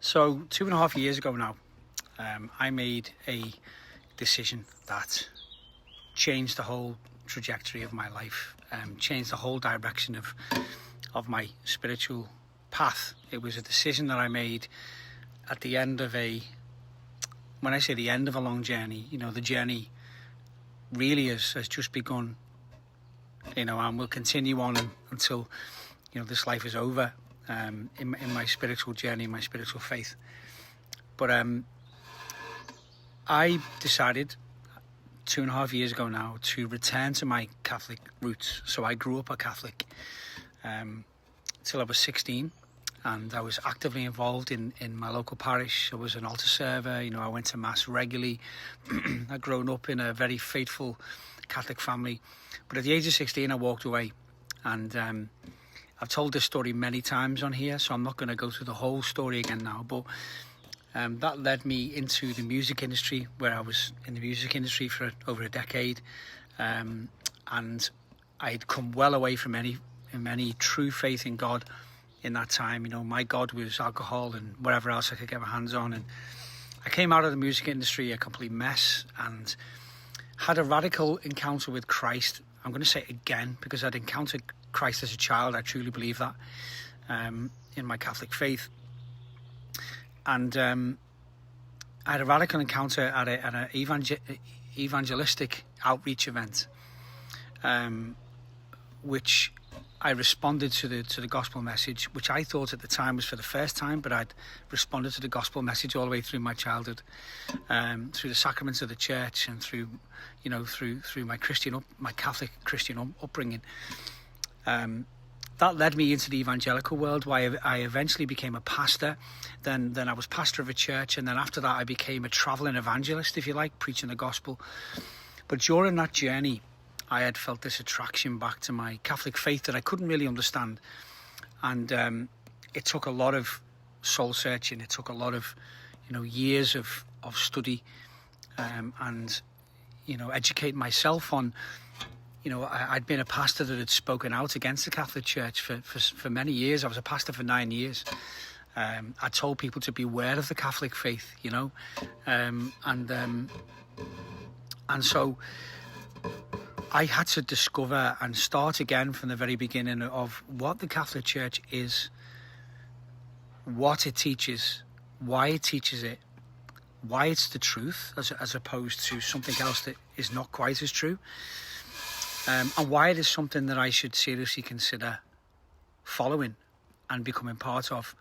So 2.5 years ago now, I made a decision that changed the whole trajectory of my life, changed the whole direction of my spiritual path. It was a decision that I made at the end of when I say the end of a long journey, the journey really has just begun, and will continue on until, this life is over, in my spiritual journey, my spiritual faith. But I decided 2.5 years ago now to return to my Catholic roots. So I grew up a Catholic till I was 16, and I was actively involved in my local parish. I was an altar server, I went to Mass regularly. I'd grown up in a very faithful Catholic family. But at the age of 16, I walked away. And I've told this story many times on here, so I'm not going to go through the whole story again now. But that led me into the music industry, where I was in the music industry for over a decade. And I'd come well away from any true faith in God in that time. My God was alcohol and whatever else I could get my hands on. And I came out of the music industry a complete mess and had a radical encounter with Christ. I'm going to say it again because I'd encountered Christ as a child. I truly believe that in my Catholic faith. And I had a radical encounter at an evangelistic outreach event, which I responded to the gospel message, which I thought at the time was for the first time, but I'd responded to the gospel message all the way through my childhood, through the sacraments of the church and through my my Catholic Christian upbringing. That led me into the evangelical world, where I eventually became a pastor. Then I was pastor of a church, and then after that I became a traveling evangelist, if you like, preaching the gospel. But during that journey, I had felt this attraction back to my Catholic faith that I couldn't really understand. And it took a lot of soul searching. It took a lot of, years of study and educating myself on, I'd been a pastor that had spoken out against the Catholic Church for many years. I was a pastor for 9 years. I told people to beware of the Catholic faith, and so I had to discover and start again from the very beginning of what the Catholic Church is, what it teaches, why it teaches it, why it's the truth as opposed to something else that is not quite as true, and why it is something that I should seriously consider following and becoming part of.